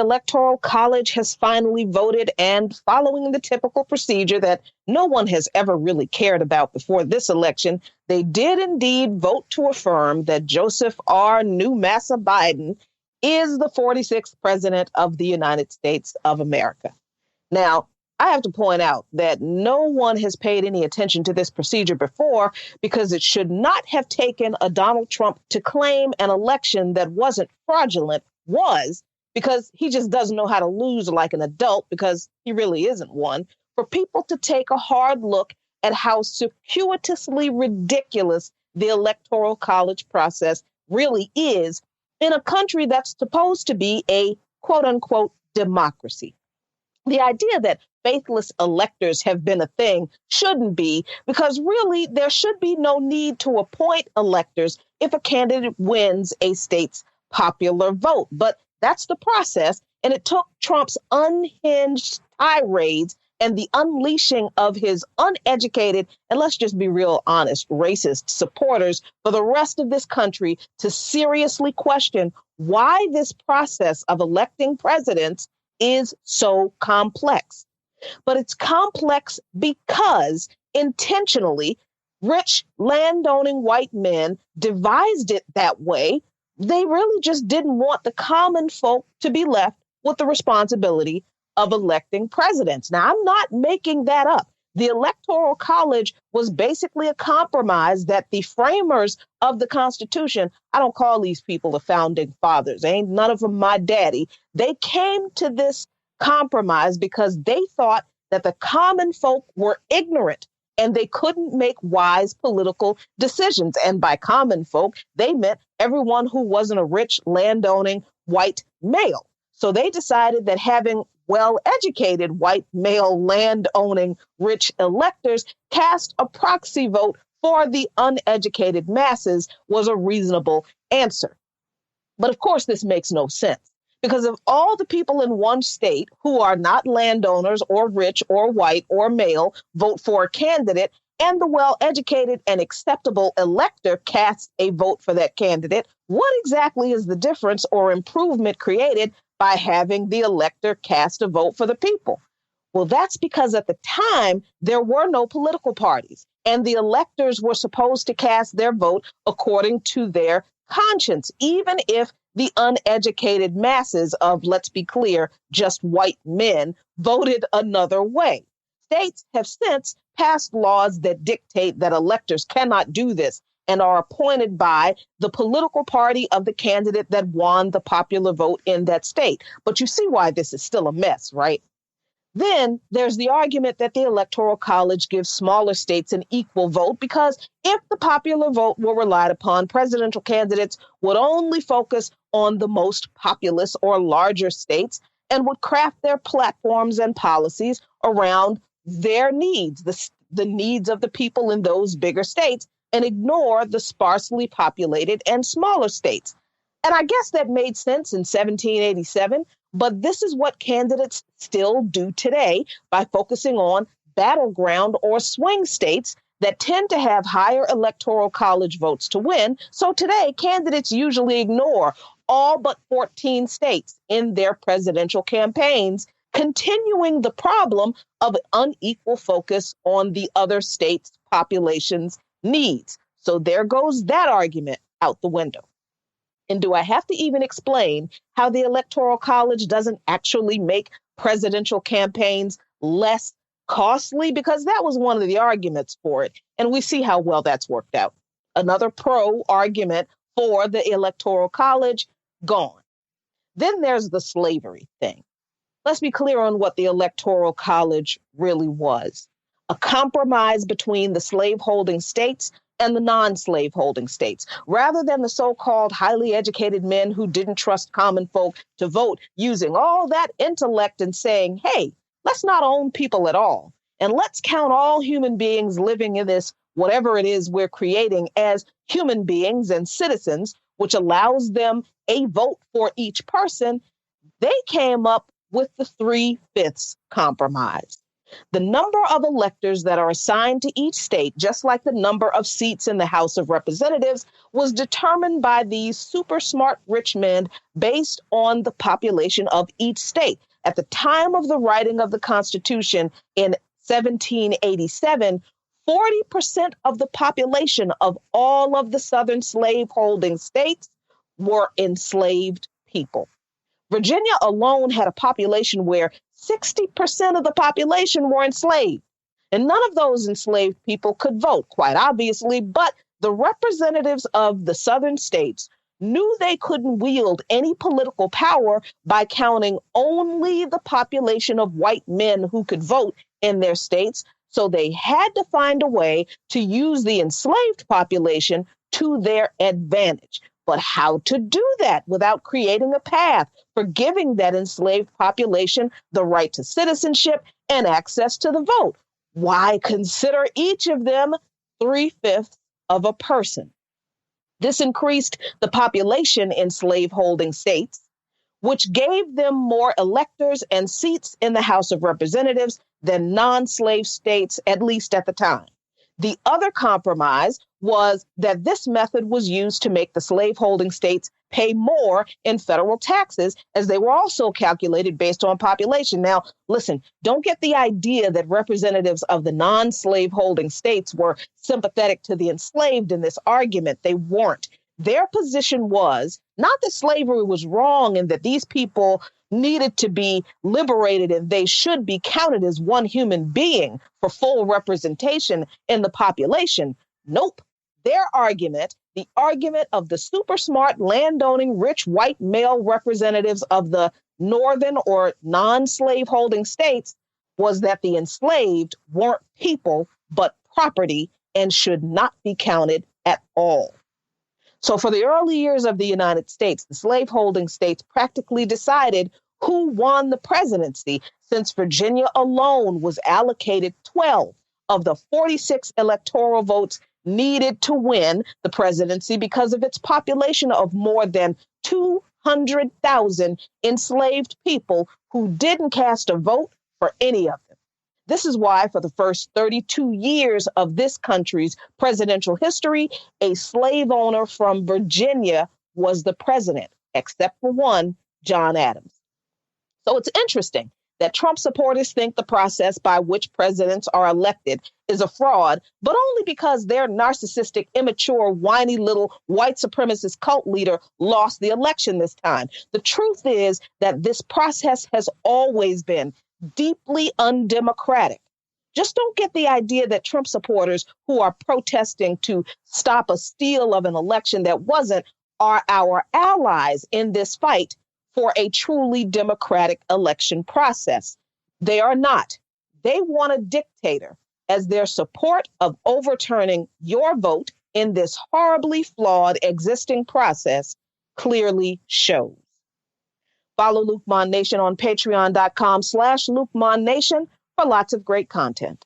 Electoral College has finally voted, and following the typical procedure that no one has ever really cared about before this election, they did indeed vote to affirm that Joseph R. New Massa Biden is the 46th president of the United States of America. Now, I have to point out that no one has paid any attention to this procedure before because it should not have taken a Donald Trump to claim an election that wasn't fraudulent was, because he just doesn't know how to lose like an adult because he really isn't one, for people to take a hard look at how circuitously ridiculous the Electoral College process really is in a country that's supposed to be a quote unquote democracy. The idea that faithless electors have been a thing shouldn't be, because really there should be no need to appoint electors if a candidate wins a state's popular vote. But that's the process, and it took Trump's unhinged tirades and the unleashing of his uneducated, and let's just be real honest, racist supporters for the rest of this country to seriously question why this process of electing presidents is so complex. But it's complex because intentionally rich landowning white men devised it that way. They really just didn't want the common folk to be left with the responsibility of electing presidents. Now, I'm not making that up. The Electoral College was basically a compromise that the framers of the Constitution, I don't call these people the founding fathers, ain't none of them my daddy. They came to this compromise because they thought that the common folk were ignorant and they couldn't make wise political decisions. And by common folk, they meant everyone who wasn't a rich landowning white male. So they decided that having well-educated white male land-owning rich electors cast a proxy vote for the uneducated masses was a reasonable answer. But of course, this makes no sense, because if all the people in one state who are not landowners or rich or white or male vote for a candidate, and the well-educated and acceptable elector casts a vote for that candidate, what exactly is the difference or improvement created by having the elector cast a vote for the people? Well, that's because at the time, there were no political parties, and the electors were supposed to cast their vote according to their conscience, even if the uneducated masses of, let's be clear, just white men voted another way. States have since passed laws that dictate that electors cannot do this and are appointed by the political party of the candidate that won the popular vote in that state. But you see why this is still a mess, right? Then there's the argument that the Electoral College gives smaller states an equal vote, because if the popular vote were relied upon, presidential candidates would only focus on the most populous or larger states and would craft their platforms and policies around their needs, the needs of the people in those bigger states, and ignore the sparsely populated and smaller states. And I guess that made sense in 1787, but this is what candidates still do today by focusing on battleground or swing states that tend to have higher electoral college votes to win. So today, candidates usually ignore all but 14 states in their presidential campaigns, continuing the problem of unequal focus on the other states' population's needs. So there goes that argument out the window. And do I have to even explain how the Electoral College doesn't actually make presidential campaigns less costly? Because that was one of the arguments for it. And we see how well that's worked out. Another pro argument for the Electoral College, gone. Then there's the slavery thing. Let's be clear on what the Electoral College really was. A compromise between the slaveholding states and the non-slaveholding states. Rather than the so-called highly educated men who didn't trust common folk to vote, using all that intellect and saying, hey, let's not own people at all. And let's count all human beings living in this, whatever it is we're creating, as human beings and citizens, which allows them a vote for each person. They came up with the 3/5 compromise. The number of electors that are assigned to each state, just like the number of seats in the House of Representatives, was determined by these super smart rich men based on the population of each state. At the time of the writing of the Constitution in 1787, 40% of the population of all of the Southern slaveholding states were enslaved people. Virginia alone had a population where 60% of the population were enslaved. And none of those enslaved people could vote, quite obviously, but the representatives of the Southern states knew they couldn't wield any political power by counting only the population of white men who could vote in their states. So they had to find a way to use the enslaved population to their advantage. But how to do that without creating a path for giving that enslaved population the right to citizenship and access to the vote? Why consider each of them 3/5 of a person? This increased the population in slaveholding states, which gave them more electors and seats in the House of Representatives than non-slave states, at least at the time. The other compromise was that this method was used to make the slaveholding states pay more in federal taxes, as they were also calculated based on population. Now, listen, don't get the idea that representatives of the non-slaveholding states were sympathetic to the enslaved in this argument. They weren't. Their position was not that slavery was wrong and that these people needed to be liberated and they should be counted as one human being for full representation in the population. Nope. Their argument, the argument of the super smart, landowning, rich white male representatives of the northern or non-slaveholding states, was that the enslaved weren't people but property and should not be counted at all. So for the early years of the United States, the slaveholding states practically decided who won the presidency, since Virginia alone was allocated 12 of the 46 electoral votes needed to win the presidency because of its population of more than 200,000 enslaved people who didn't cast a vote for any of them. This is why for the first 32 years of this country's presidential history, a slave owner from Virginia was the president, except for one, John Adams. So it's interesting that Trump supporters think the process by which presidents are elected is a fraud, but only because their narcissistic, immature, whiny little white supremacist cult leader lost the election this time. The truth is that this process has always been deeply undemocratic. Just don't get the idea that Trump supporters who are protesting to stop a steal of an election that wasn't are our allies in this fight for a truly democratic election process. They are not. They want a dictator, as their support of overturning your vote in this horribly flawed existing process clearly shows. Follow Luke Mon Nation on patreon.com/LukeMonNation for lots of great content.